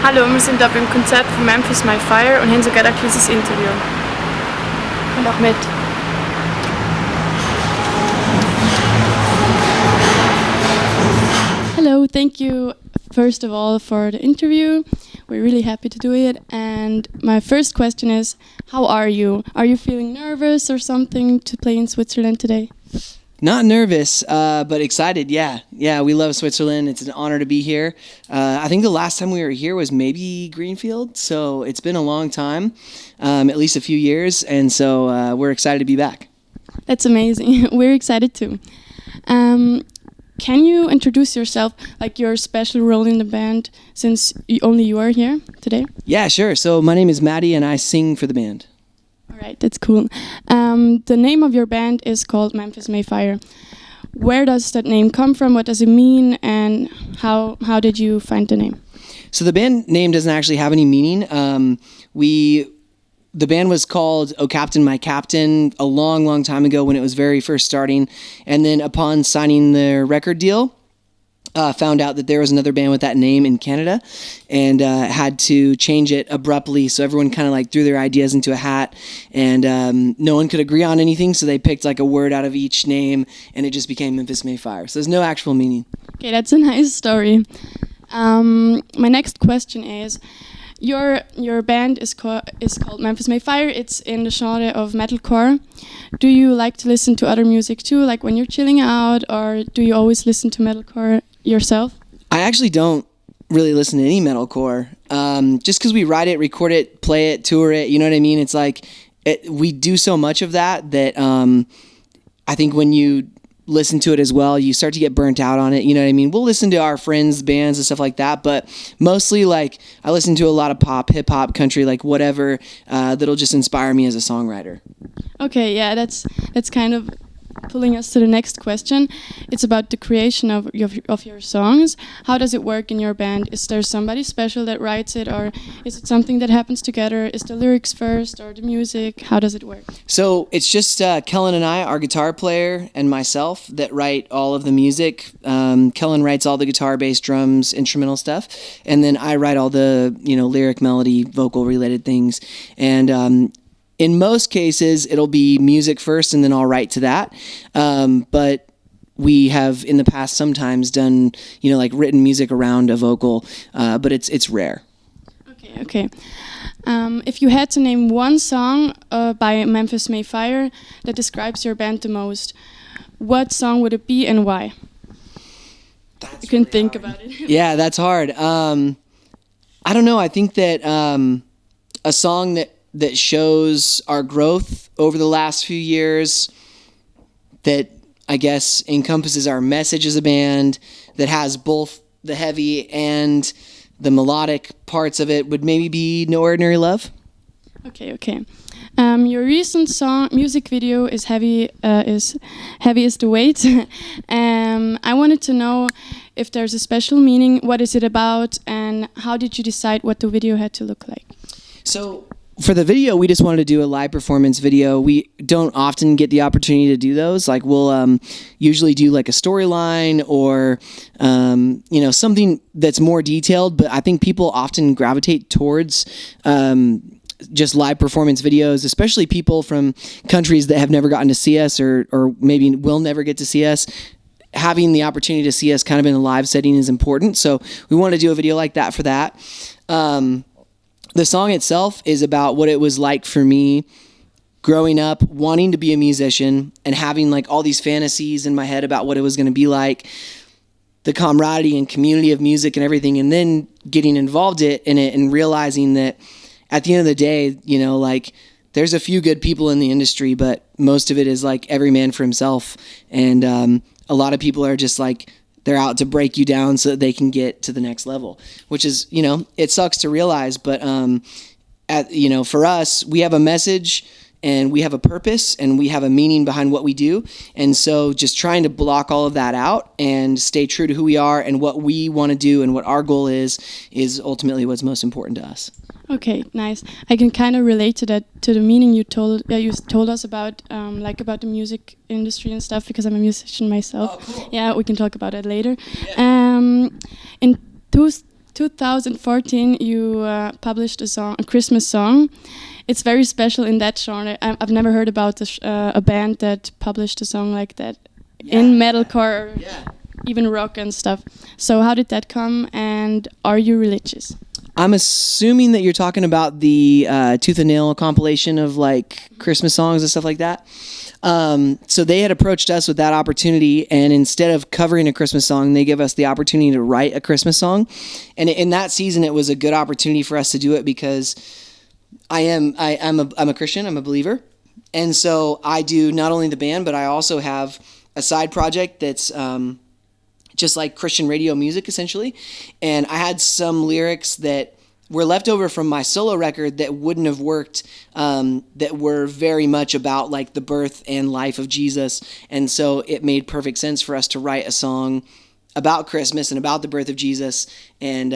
Hallo, wir sind da beim Konzert von Memphis May Fire und haben sogar ein kleines Interview. Und auch mit. Hello, thank you first of all for the interview. We're really happy to do it. And my first question is, how are you? Are you feeling nervous or something to play in Switzerland today? Not nervous, but excited. Yeah, we love Switzerland. It's an honor to be here. I think the last time we were here was maybe Greenfield, so it's been a long time, at least a few years, and so we're excited to be back. That's amazing. We're excited too. Can you introduce yourself, like your special role in the band, since only you are here today? Yeah, sure. So my name is Matty, and I sing for the band. Right, that's cool. The name of your band is called Memphis May Fire. Where does that name come from? What does it mean? And how did you find the name? So the band name doesn't actually have any meaning. The band was called Oh Captain, My Captain a long, long time ago when it was very first starting. And then upon signing their record deal, found out that there was another band with that name in Canada and had to change it abruptly. So everyone kind of like threw their ideas into a hat and no one could agree on anything. So they picked like a word out of each name and it just became Memphis May Fire. So there's no actual meaning. Okay, that's a nice story. My next question is, your band is called Memphis May Fire. It's in the genre of metalcore. Do you like to listen to other music too, like when you're chilling out, or do you always listen to metalcore yourself? I actually don't really listen to any metalcore, just because we write it, record it, play it, tour it. You know what I mean? It's like we do so much of that I think when you listen to it as well, you start to get burnt out on it. You know what I mean? We'll listen to our friends' bands and stuff like that, but mostly like I listen to a lot of pop, hip hop, country, like whatever that'll just inspire me as a songwriter. Okay, yeah, that's kind of pulling us to the next question. It's about the creation of your songs. How does it work in your band? Is there somebody special that writes it, or is it something that happens together? Is the lyrics first or the music? How does it work? So it's just Kellen and I, our guitar player, and myself that write all of the music. Kellen writes all the guitar, bass, drums, instrumental stuff, and then I write all the lyric, melody, vocal related things. And in most cases, it'll be music first, and then I'll write to that. But we have in the past sometimes done, like written music around a vocal, but it's rare. Okay. If you had to name one song by Memphis May Fire that describes your band the most, what song would it be and why? You can really think about it. Yeah, that's hard. I don't know. I think that a song that shows our growth over the last few years, that I guess encompasses our message as a band, that has both the heavy and the melodic parts of it, would maybe be No Ordinary Love. Okay. Your recent music video is Heavy is the Weight. I wanted to know if there's a special meaning, what is it about, and how did you decide what the video had to look like? So for the video, we just wanted to do a live performance video. We don't often get the opportunity to do those. Like we'll usually do like a storyline or something that's more detailed. But I think people often gravitate towards just live performance videos, especially people from countries that have never gotten to see us or maybe will never get to see us. Having the opportunity to see us kind of in a live setting is important. So we wanted to do a video like that for that. The song itself is about what it was like for me growing up, wanting to be a musician and having like all these fantasies in my head about what it was going to be like, the camaraderie and community of music and everything, and then getting involved in it and realizing that at the end of the day, like there's a few good people in the industry, but most of it is like every man for himself. And a lot of people are just like, they're out to break you down so that they can get to the next level, which is, it sucks to realize, but, for us, we have a message and we have a purpose and we have a meaning behind what we do. And so just trying to block all of that out and stay true to who we are and what we want to do and what our goal is ultimately what's most important to us. Okay, nice. I can kind of relate to that, to the meaning you told us about, about the music industry and stuff, because I'm a musician myself. Oh, cool. Yeah, we can talk about it later. Yeah. In 2014 you published a Christmas song. It's very special in that genre. I've never heard about a band that published a song like that in metalcore, even rock and stuff. So how did that come, and are you religious? I'm assuming that you're talking about the Tooth and Nail compilation of like Christmas songs and stuff like that. So they had approached us with that opportunity, and instead of covering a Christmas song, they give us the opportunity to write a Christmas song. And in that season, it was a good opportunity for us to do it because I'm a Christian, I'm a believer. And so I do not only the band, but I also have a side project that's just like Christian radio music, essentially. And I had some lyrics that were left over from my solo record that wouldn't have worked, that were very much about like the birth and life of Jesus. And so it made perfect sense for us to write a song about Christmas and about the birth of Jesus, and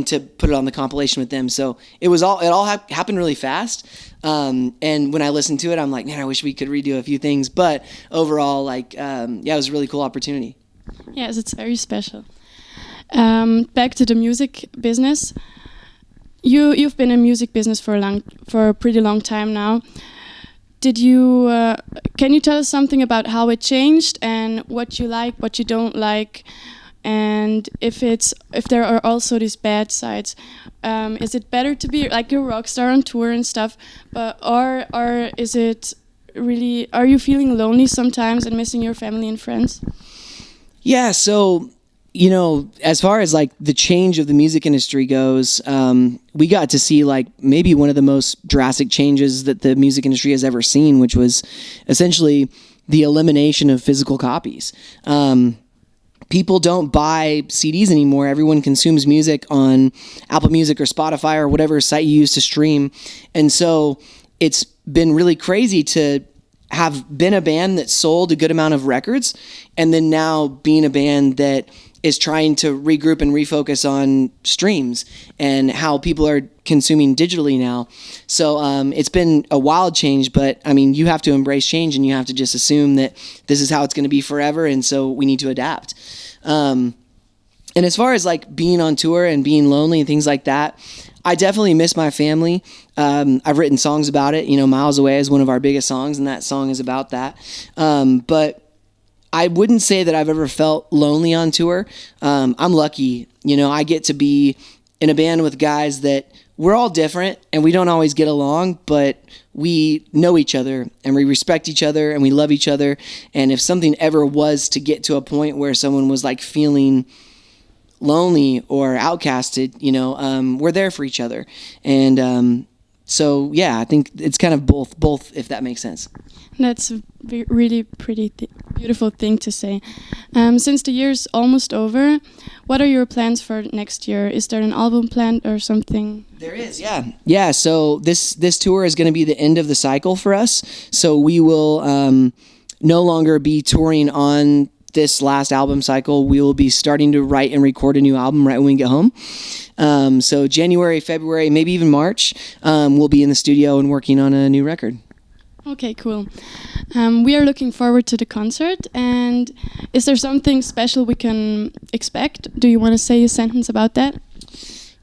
to put it on the compilation with them. So it all happened really fast. And when I listened to it, I'm like, man, I wish we could redo a few things. But overall, like, it was a really cool opportunity. Yes, it's very special. Back to the music business. You've been in music business for a pretty long time now. Did you? Can you tell us something about how it changed and what you like, what you don't like, and if there are also these bad sides? Is it better to be like a rock star on tour and stuff, or is it really? Are you feeling lonely sometimes and missing your family and friends? Yeah, so, as far as like the change of the music industry goes, we got to see like maybe one of the most drastic changes that the music industry has ever seen, which was essentially the elimination of physical copies. People don't buy CDs anymore. Everyone consumes music on Apple Music or Spotify or whatever site you use to stream. And so it's been really crazy to have been a band that sold a good amount of records, and then now being a band that is trying to regroup and refocus on streams and how people are consuming digitally now. So it's been a wild change, but I mean, you have to embrace change and you have to just assume that this is how it's going to be forever, and so we need to adapt. And as far as like being on tour and being lonely and things like that, I definitely miss my family. I've written songs about it. Miles Away is one of our biggest songs, and that song is about that. But I wouldn't say that I've ever felt lonely on tour. I'm lucky. I get to be in a band with guys that we're all different and we don't always get along, but we know each other and we respect each other and we love each other. And if something ever was to get to a point where someone was like feeling lonely or outcasted, we're there for each other. And so yeah, I think it's kind of both, if that makes sense. That's a really pretty beautiful thing to say. Since the year's almost over, what are your plans for next year? Is there an album planned or something? There is, yeah. Yeah, so this tour is going to be the end of the cycle for us. So we will no longer be touring on this last album cycle. We will be starting to write and record a new album right when we get home. So January, February, maybe even March, we'll be in the studio and working on a new record. Okay, cool. We are looking forward to the concert. And is there something special we can expect? Do you want to say a sentence about that?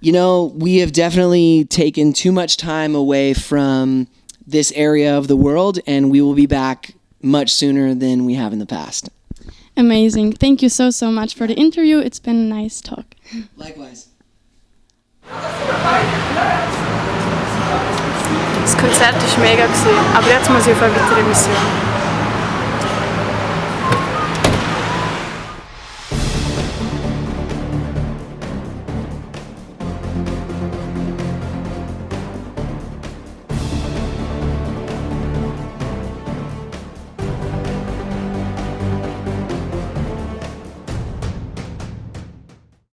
We have definitely taken too much time away from this area of the world, and we will be back much sooner than we have in the past. Amazing. Thank you so much for the interview. It's been a nice talk. Likewise. Das Konzert war mega, aber jetzt muss ich auf eine weitere Mission.